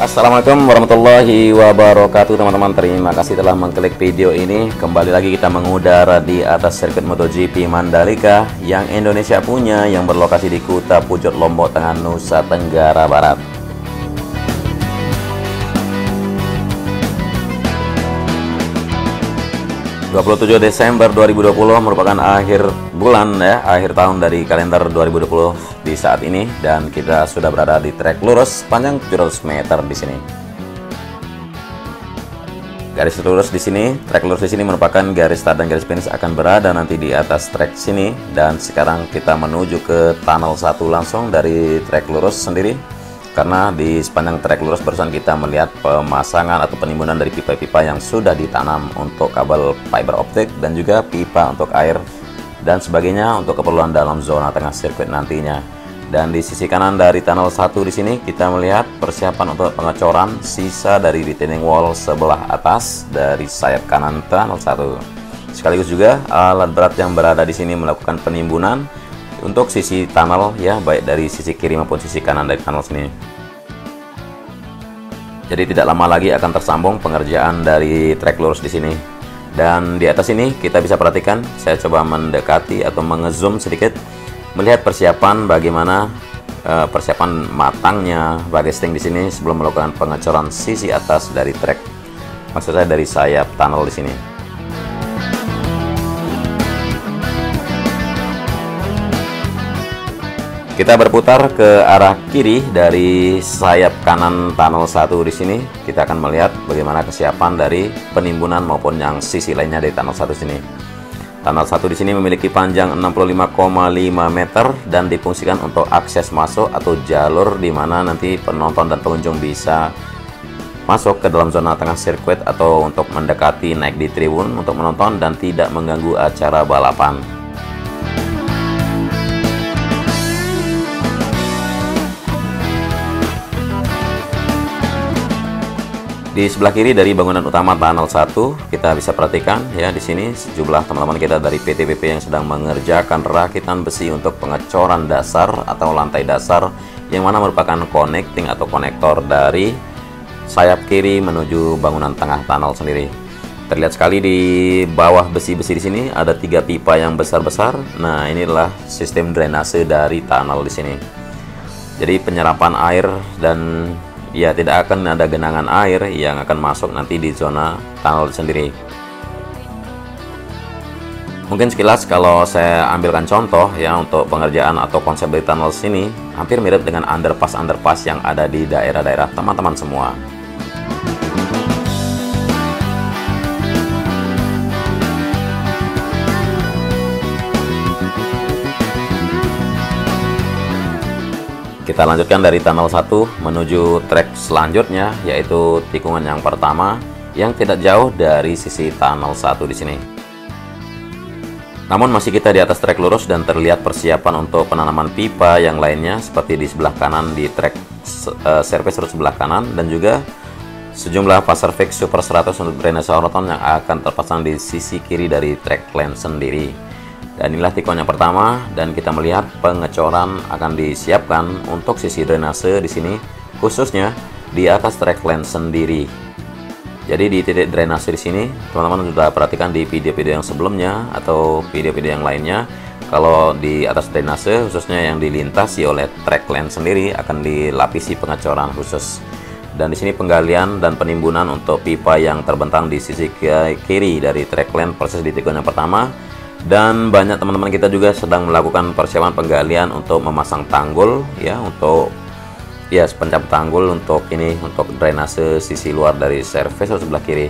Assalamualaikum warahmatullahi wabarakatuh teman-teman. Terima kasih telah mengklik video ini. Kembali lagi kita mengudara di atas sirkuit MotoGP Mandalika yang Indonesia punya, yang berlokasi di Kuta Pucot, Lombok Tengah, Nusa Tenggara Barat. 27 Desember 2020 merupakan akhir bulan ya, akhir tahun dari kalender 2020 di saat ini, dan kita sudah berada di trek lurus panjang 700 meter di sini. Garis lurus di sini, trek lurus di sini merupakan garis start dan garis finish akan berada nanti di atas trek sini, dan sekarang kita menuju ke tunnel 1 langsung dari trek lurus sendiri. Karena di sepanjang trek lurus barusan kita melihat pemasangan atau penimbunan dari pipa-pipa yang sudah ditanam untuk kabel fiber optik dan juga pipa untuk air dan sebagainya untuk keperluan dalam zona tengah sirkuit nantinya. Dan di sisi kanan dari tunnel 1 di sini kita melihat persiapan untuk pengecoran sisa dari retaining wall sebelah atas dari sayap kanan tunnel 1. Sekaligus juga alat berat yang berada di sini melakukan penimbunan untuk sisi tunnel ya, baik dari sisi kiri maupun sisi kanan dari tunnel sini. Jadi tidak lama lagi akan tersambung pengerjaan dari trek lurus di sini. Dan di atas ini kita bisa perhatikan, saya coba mendekati atau mengezoom sedikit melihat persiapan bagaimana persiapan matangnya bagai sting di sini sebelum melakukan pengecoran sisi atas dari trek. Maksud saya dari sayap tunnel di sini. Kita berputar ke arah kiri dari sayap kanan tunnel 1 di sini. Kita akan melihat bagaimana kesiapan dari penimbunan maupun yang sisi lainnya dari tunnel 1 sini. Tunnel 1 di sini memiliki panjang 65,5 meter dan difungsikan untuk akses masuk atau jalur di mana nanti penonton dan pengunjung bisa masuk ke dalam zona tengah sirkuit atau untuk mendekati naik di tribun untuk menonton dan tidak mengganggu acara balapan. Di sebelah kiri dari bangunan utama tunnel 1 kita bisa perhatikan ya, di sini sejumlah teman-teman kita dari PTPP yang sedang mengerjakan rakitan besi untuk pengecoran dasar atau lantai dasar yang mana merupakan connecting atau konektor dari sayap kiri menuju bangunan tengah tunnel sendiri. Terlihat sekali di bawah besi-besi di sini ada 3 pipa yang besar-besar. Nah, inilah sistem drainase dari tunnel di sini. Jadi penyerapan air dan ya tidak akan ada genangan air yang akan masuk nanti di zona tunnel sendiri. Mungkin sekilas kalau saya ambilkan contoh ya untuk pengerjaan atau konsep dari tunnel sini hampir mirip dengan underpass yang ada di daerah-daerah teman-teman semua. Kita lanjutkan dari tunnel 1 menuju trek selanjutnya, yaitu tikungan yang pertama yang tidak jauh dari sisi tunnel 1 di sini. Namun masih kita di atas trek lurus dan terlihat persiapan untuk penanaman pipa yang lainnya seperti di sebelah kanan di trek service road sebelah kanan, dan juga sejumlah pasar fix super 100 untuk drainase horizontal yang akan terpasang di sisi kiri dari trek lane sendiri. Dan inilah tikungan yang pertama, dan kita melihat pengecoran akan disiapkan untuk sisi drainase di sini, khususnya di atas trek lane sendiri. Jadi di titik drainase di sini, teman-teman sudah perhatikan di video-video yang sebelumnya atau video-video yang lainnya, kalau di atas drainase khususnya yang dilintasi oleh trek lane sendiri akan dilapisi pengecoran khusus. Dan di sini penggalian dan penimbunan untuk pipa yang terbentang di sisi kiri dari trek lane proses di tikungan yang pertama. Dan banyak teman-teman kita juga sedang melakukan persiapan penggalian untuk memasang tanggul ya, untuk ya pencap tanggul untuk ini, untuk drainase sisi luar dari service sebelah kiri.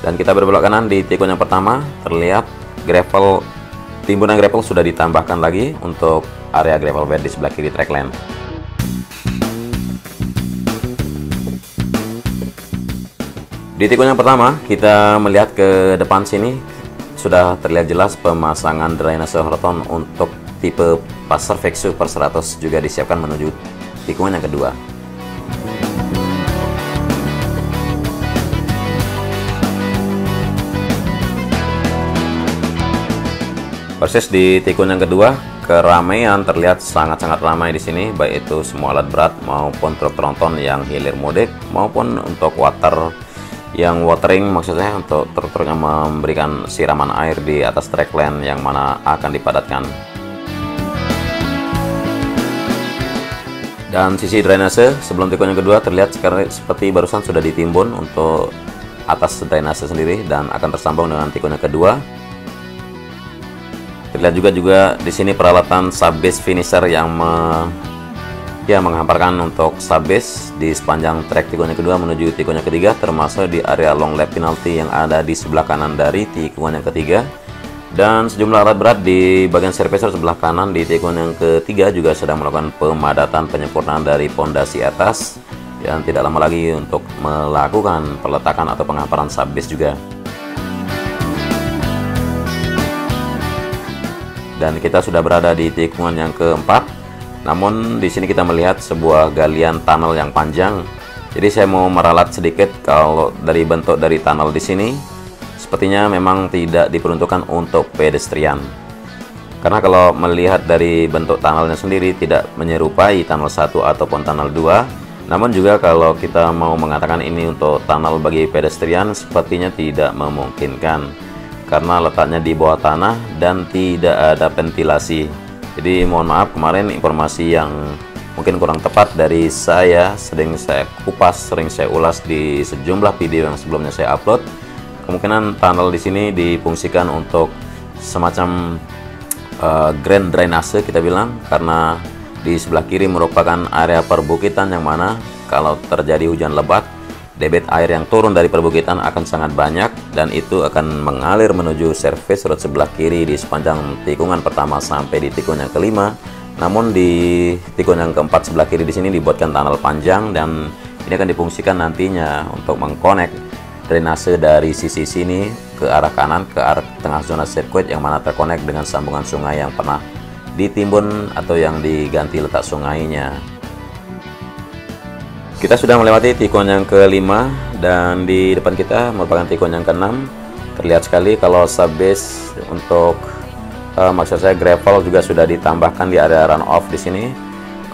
Dan kita berbelok kanan di tikungan yang pertama, terlihat gravel, timbunan gravel sudah ditambahkan lagi untuk area gravel bed di sebelah kiri track lane. Di tikungan yang pertama kita melihat ke depan sini sudah terlihat jelas pemasangan drainase horizontal untuk tipe pasar fix super 100 juga disiapkan menuju tikungan yang kedua. Persis di tikungan yang kedua keramaian terlihat sangat-sangat ramai di sini, baik itu semua alat berat maupun truk tronton yang hilir mudik maupun untuk yang watering, maksud saya untuk truk-truk yang memberikan siraman air di atas trackland yang mana akan dipadatkan. Dan sisi drainase sebelum tikungan yang kedua terlihat seperti barusan sudah ditimbun untuk atas drainase sendiri dan akan tersambung dengan tikungan yang kedua. Terlihat juga di sini peralatan subbase finisher yang menghamparkan untuk subbase di sepanjang trek tikungan yang kedua menuju tikungan yang ketiga, termasuk di area long lap penalty yang ada di sebelah kanan dari tikungan yang ketiga. Dan sejumlah alat berat di bagian surfacer sebelah kanan di tikungan yang ketiga juga sedang melakukan pemadatan penyempurnaan dari pondasi atas, dan tidak lama lagi untuk melakukan peletakan atau penghamparan subbase juga. Dan kita sudah berada di tikungan yang keempat. Namun di sini kita melihat sebuah galian tunnel yang panjang. Jadi saya mau meralat sedikit kalau dari bentuk dari tunnel di sini. Sepertinya memang tidak diperuntukkan untuk pedestrian. Karena kalau melihat dari bentuk tunnelnya sendiri tidak menyerupai tunnel 1 ataupun tunnel 2. Namun juga kalau kita mau mengatakan ini untuk tunnel bagi pedestrian sepertinya tidak memungkinkan. Karena letaknya di bawah tanah dan tidak ada ventilasi. Jadi mohon maaf, kemarin informasi yang mungkin kurang tepat dari saya, sering saya kupas, sering saya ulas di sejumlah video yang sebelumnya saya upload. Kemungkinan tunnel di sini difungsikan untuk semacam grand drainase kita bilang, karena di sebelah kiri merupakan area perbukitan yang mana kalau terjadi hujan lebat, debit air yang turun dari perbukitan akan sangat banyak dan itu akan mengalir menuju service road sebelah kiri di sepanjang tikungan pertama sampai di tikungan yang kelima. Namun di tikungan yang keempat sebelah kiri di sini dibuatkan tunnel panjang dan ini akan difungsikan nantinya untuk mengkonek drainase dari sisi sini ke arah kanan ke arah tengah zona sirkuit yang mana terkonek dengan sambungan sungai yang pernah ditimbun atau yang diganti letak sungainya. Kita sudah melewati tikungan yang kelima dan di depan kita merupakan tikungan yang keenam. Terlihat sekali kalau subbase untuk maksud saya gravel juga sudah ditambahkan di area runoff di sini.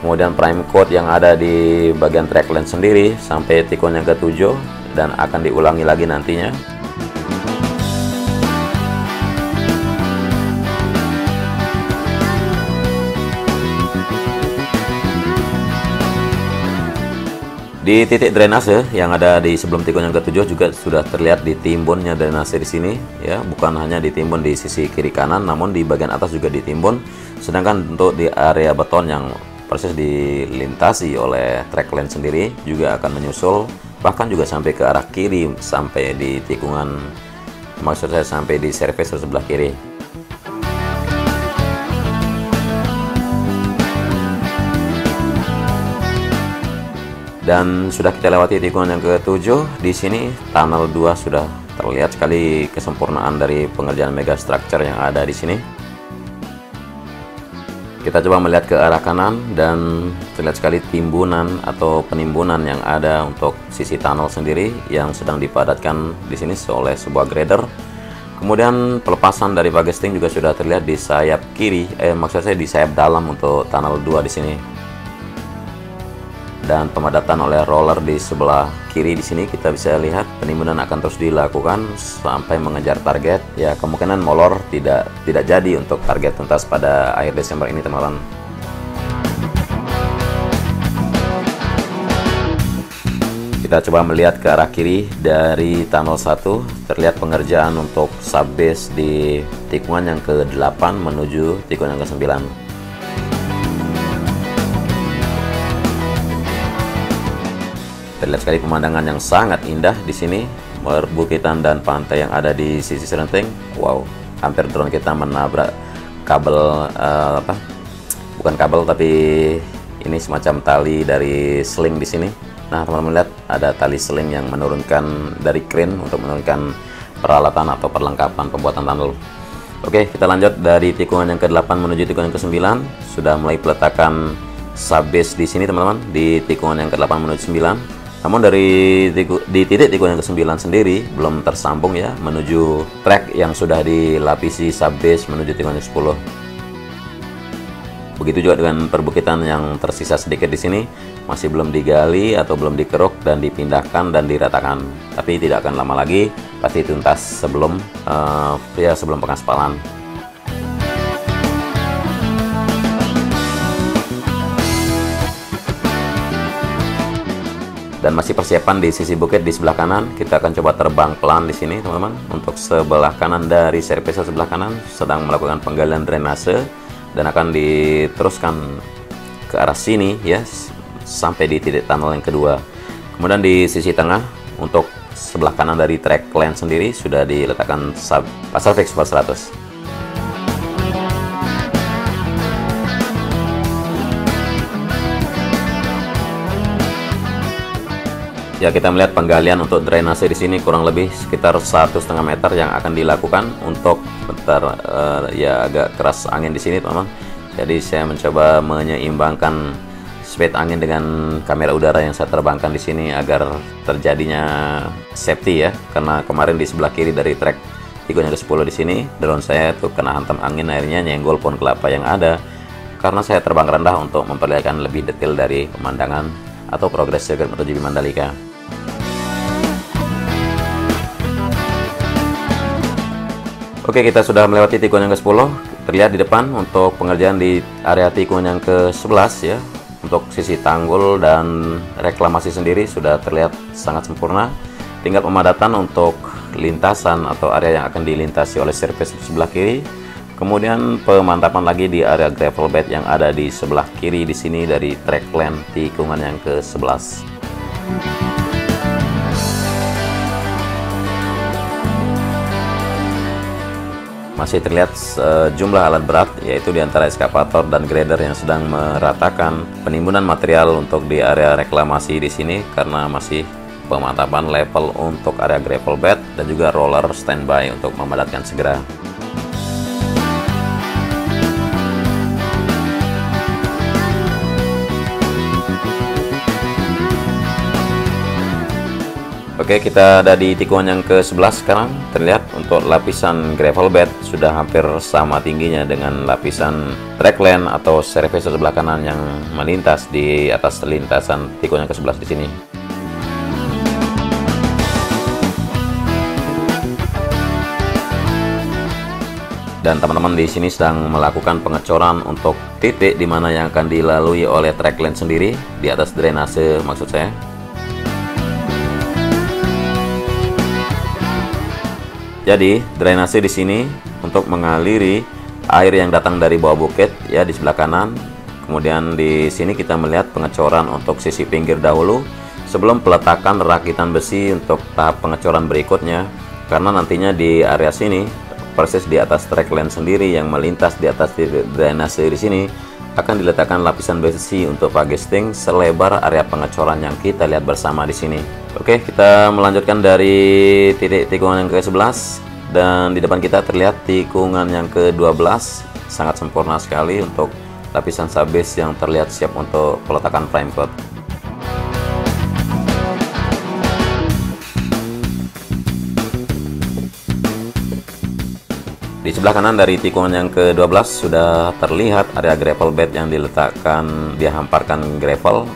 Kemudian prime coat yang ada di bagian trackland sendiri sampai tikungan yang ketujuh dan akan diulangi lagi nantinya. Di titik drainase yang ada di sebelum tikungan yang ketujuh juga sudah terlihat ditimbunnya drainase di sini, ya, bukan hanya ditimbun di sisi kiri kanan, namun di bagian atas juga ditimbun. Sedangkan untuk di area beton yang persis dilintasi oleh trackland sendiri juga akan menyusul, bahkan juga sampai ke arah kiri sampai di tikungan, maksud saya sampai di service sebelah kiri. Dan sudah kita lewati tikungan yang ke-7. Di sini tunnel 2 sudah terlihat sekali kesempurnaan dari pengerjaan mega structure yang ada di sini. Kita coba melihat ke arah kanan dan terlihat sekali timbunan atau penimbunan yang ada untuk sisi tunnel sendiri yang sedang dipadatkan di sini oleh sebuah grader. Kemudian pelepasan dari bagesting juga sudah terlihat di sayap kiri, maksud saya di sayap dalam untuk tunnel 2 di sini. Dan pemadatan oleh roller di sebelah kiri di sini kita bisa lihat penimbunan akan terus dilakukan sampai mengejar target. Ya, kemungkinan molor tidak jadi untuk target tuntas pada akhir Desember ini, teman-teman. Kita coba melihat ke arah kiri dari tunnel 1, terlihat pengerjaan untuk subbase di tikungan yang ke-8 menuju tikungan yang ke-9. Terlihat sekali pemandangan yang sangat indah di sini, perbukitan dan pantai yang ada di sisi Serenteng. Wow, hampir drone kita menabrak kabel, bukan kabel tapi ini semacam tali dari sling di sini. Nah, teman-teman lihat ada tali sling yang menurunkan dari crane untuk menurunkan peralatan atau perlengkapan pembuatan tunnel. Oke, kita lanjut dari tikungan yang ke-8 menuju tikungan yang ke-9. Sudah mulai peletakan subbase di sini, teman-teman, di tikungan yang ke-8 menuju 9. Namun di titik tikungan yang ke-9 sendiri belum tersambung ya menuju track yang sudah dilapisi subbase menuju tikungan yang ke-10. Begitu juga dengan perbukitan yang tersisa sedikit di sini, masih belum digali atau belum dikeruk dan dipindahkan dan diratakan. Tapi tidak akan lama lagi, pasti tuntas sebelum sebelum pengaspalan. Dan masih persiapan di sisi bukit di sebelah kanan. Kita akan coba terbang pelan di sini, teman-teman. Untuk sebelah kanan dari service sebelah kanan sedang melakukan penggalian drainase dan akan diteruskan ke arah sini ya sampai di titik tunnel yang kedua. Kemudian di sisi tengah untuk sebelah kanan dari track land sendiri sudah diletakkan pasar fix Super 100. Ya, kita melihat penggalian untuk drainase di sini kurang lebih sekitar 1,5 meter yang akan dilakukan untuk ya agak keras angin di sini, teman-teman. Jadi saya mencoba menyeimbangkan speed angin dengan kamera udara yang saya terbangkan di sini agar terjadinya safety ya. Karena kemarin di sebelah kiri dari trek tikungan ke-10 di sini, drone saya tuh kena hantam angin, akhirnya nyenggol pohon kelapa yang ada. Karena saya terbang rendah untuk memperlihatkan lebih detail dari pemandangan atau progres sirkuit MotoGP Mandalika. Oke, kita sudah melewati tikungan yang ke-10. Terlihat di depan untuk pengerjaan di area tikungan yang ke-11 ya. Untuk sisi tanggul dan reklamasi sendiri sudah terlihat sangat sempurna. Tinggal pemadatan untuk lintasan atau area yang akan dilintasi oleh service sebelah kiri. Kemudian pemantapan lagi di area gravel bed yang ada di sebelah kiri di sini dari track land tikungan yang ke-11. Masih terlihat sejumlah alat berat, yaitu diantara eskavator dan grader yang sedang meratakan penimbunan material untuk di area reklamasi di sini karena masih pemantapan level untuk area gravel bed dan juga roller standby untuk memadatkan segera. Oke, kita ada di tikungan yang ke-11 sekarang. Terlihat untuk lapisan gravel bed sudah hampir sama tingginya dengan lapisan trackland atau service sebelah kanan yang melintas di atas lintasan tikungan yang ke-11 di sini. Dan teman-teman di sini sedang melakukan pengecoran untuk titik di mana yang akan dilalui oleh trackland sendiri di atas drainase maksud saya. Jadi drainase di sini untuk mengaliri air yang datang dari bawah bukit ya di sebelah kanan. Kemudian di sini kita melihat pengecoran untuk sisi pinggir dahulu sebelum peletakan rakitan besi untuk tahap pengecoran berikutnya. Karena nantinya di area sini persis di atas trackland sendiri yang melintas di atas drainase di sini akan diletakkan lapisan besi untuk pagesting selebar area pengecoran yang kita lihat bersama di sini. Oke, kita melanjutkan dari titik tikungan yang ke-11 dan di depan kita terlihat tikungan yang ke-12 sangat sempurna sekali untuk lapisan subbase yang terlihat siap untuk peletakan prime coat. Di sebelah kanan dari tikungan yang ke-12 sudah terlihat area gravel bed yang diletakkan, dihamparkan gravel.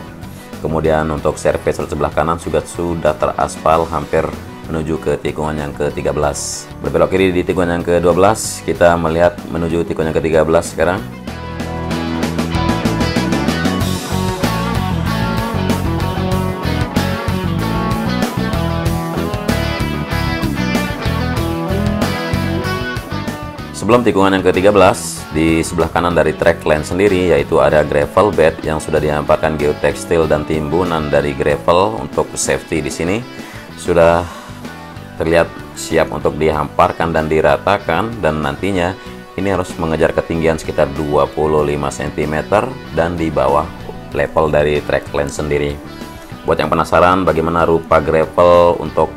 Kemudian untuk service sebelah kanan juga sudah teraspal hampir menuju ke tikungan yang ke-13. Berbelok kiri di tikungan yang ke-12, kita melihat menuju tikungan yang ke-13 sekarang. Sebelum tikungan yang ke-13, di sebelah kanan dari trackland sendiri yaitu ada gravel bed yang sudah dihamparkan geotekstil dan timbunan dari gravel untuk safety di sini sudah terlihat siap untuk dihamparkan dan diratakan, dan nantinya ini harus mengejar ketinggian sekitar 25 cm dan di bawah level dari trackland sendiri. Buat yang penasaran bagaimana rupa gravel untuk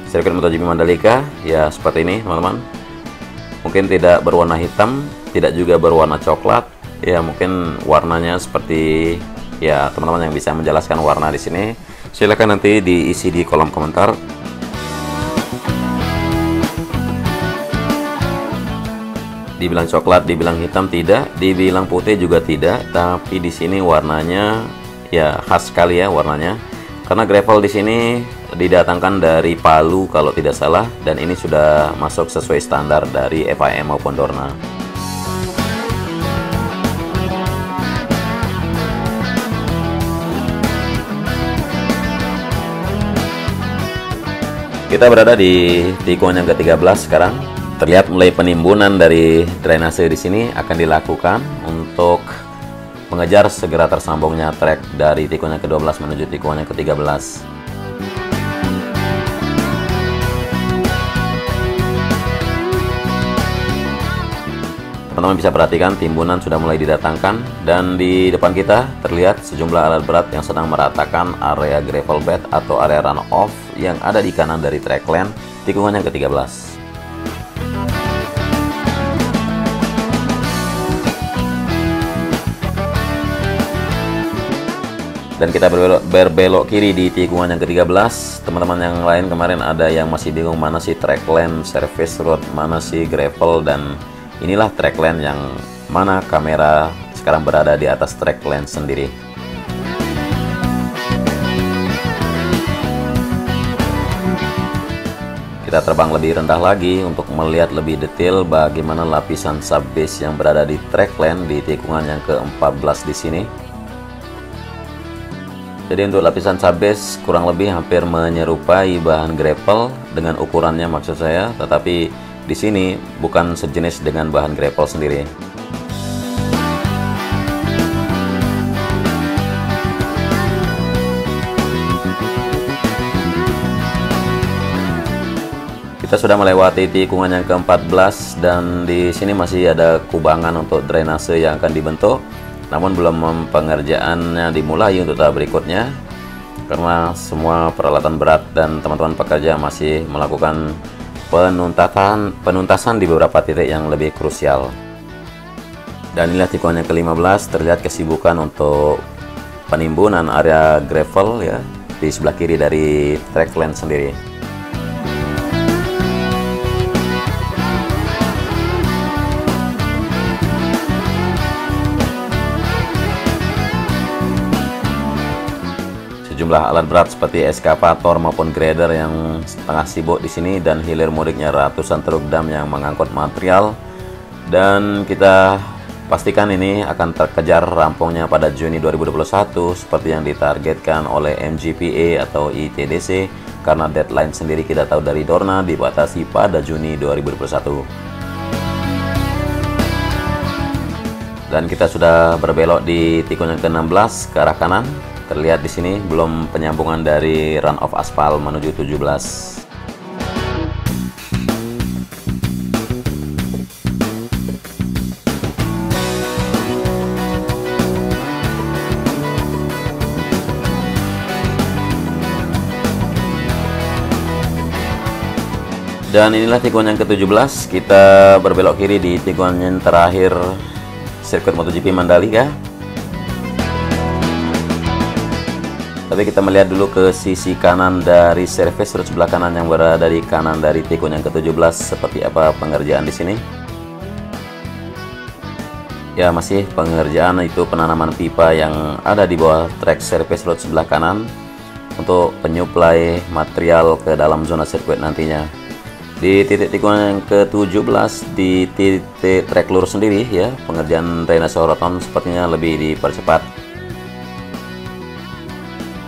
sirkuit MotoGP Mandalika, ya seperti ini teman-teman. Mungkin tidak berwarna hitam, tidak juga berwarna coklat. Ya mungkin warnanya seperti ya teman-teman yang bisa menjelaskan warna di sini. Silakan nanti diisi di kolom komentar. Dibilang coklat, dibilang hitam tidak, dibilang putih juga tidak, tapi di sini warnanya ya khas sekali ya warnanya. Karena gravel di sini didatangkan dari Palu kalau tidak salah, dan ini sudah masuk sesuai standar dari FIM maupun Dorna. Kita berada di tikungan yang ke-13 sekarang. Terlihat mulai penimbunan dari drainase di sini akan dilakukan untuk mengejar segera tersambungnya trek dari tikungan yang ke-12 menuju tikungan yang ke-13. Teman-teman bisa perhatikan timbunan sudah mulai didatangkan, dan di depan kita terlihat sejumlah alat berat yang sedang meratakan area gravel bed atau area runoff yang ada di kanan dari track lane tikungan yang ke-13. Dan kita berbelok kiri di tikungan yang ke-13. Teman-teman yang lain kemarin ada yang masih bingung mana sih track lane, service road, mana sih gravel, dan inilah track lane yang mana kamera sekarang berada di atas track lane sendiri. Kita terbang lebih rendah lagi untuk melihat lebih detail bagaimana lapisan subbase yang berada di track lane di tikungan yang ke-14 di sini. Jadi untuk lapisan subbase kurang lebih hampir menyerupai bahan gravel dengan ukurannya maksud saya, tetapi di sini bukan sejenis dengan bahan gravel sendiri. Kita sudah melewati tikungan yang ke-14 dan di sini masih ada kubangan untuk drainase yang akan dibentuk. Namun belum pengerjaannya dimulai untuk tahap berikutnya karena semua peralatan berat dan teman-teman pekerja masih melakukan penuntasan di beberapa titik yang lebih krusial. Dan inilah tikungan yang ke-15, terlihat kesibukan untuk penimbunan area gravel ya di sebelah kiri dari track lane sendiri. Sejumlah alat berat seperti eskavator maupun grader yang tengah sibuk di sini, dan hilir mudiknya ratusan truk dam yang mengangkut material. Dan kita pastikan ini akan terkejar rampungnya pada Juni 2021 seperti yang ditargetkan oleh MGPA atau ITDC, karena deadline sendiri kita tahu dari Dorna dibatasi pada Juni 2021. Dan kita sudah berbelok di tikungan ke-16 ke arah kanan. Terlihat di sini belum penyambungan dari run off aspal menuju 17. Dan inilah tikungan yang ke-17. Kita berbelok kiri di tikungan yang terakhir sirkuit MotoGP Mandalika. Tapi kita melihat dulu ke sisi kanan dari service road sebelah kanan yang berada di kanan dari tikungan yang ke-17 seperti apa pengerjaan di sini. Ya, masih pengerjaan itu penanaman pipa yang ada di bawah track service road sebelah kanan untuk penyuplai material ke dalam zona sirkuit nantinya. Di titik tikungan yang ke-17 di titik track lurus sendiri ya, pengerjaan drainase roton sepertinya lebih dipercepat.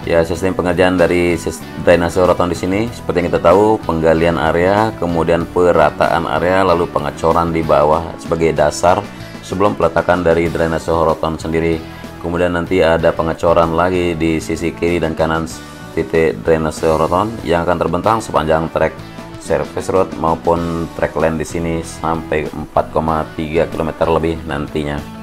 Ya, sistem pengerjaan dari drainase roton di sini seperti yang kita tahu, penggalian area, kemudian perataan area, lalu pengecoran di bawah sebagai dasar sebelum peletakan dari drainase roton sendiri. Kemudian nanti ada pengecoran lagi di sisi kiri dan kanan titik drainase roton yang akan terbentang sepanjang trek service road maupun track lane di sini sampai 4,3 km lebih nantinya.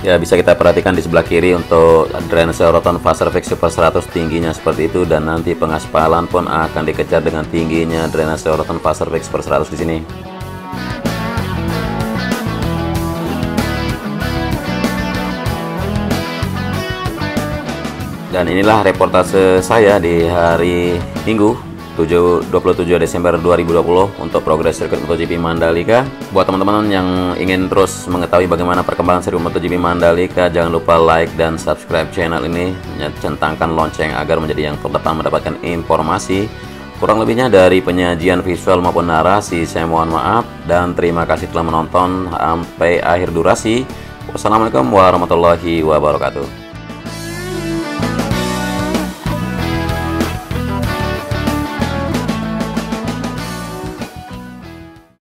Ya, bisa kita perhatikan di sebelah kiri untuk drainase roton Faservik Super 100 tingginya seperti itu, dan nanti pengaspalan pun akan dikejar dengan tingginya drainase roton Faservik Super 100 di sini. Dan inilah reportase saya di hari Minggu 27 Desember 2020 untuk progres sirkuit MotoGP Mandalika. Buat teman-teman yang ingin terus mengetahui bagaimana perkembangan sirkuit MotoGP Mandalika, jangan lupa like dan subscribe channel ini, centangkan lonceng agar menjadi yang pertama mendapatkan informasi. Kurang lebihnya dari penyajian visual maupun narasi, saya mohon maaf dan terima kasih telah menonton sampai akhir durasi. Wassalamualaikum warahmatullahi wabarakatuh.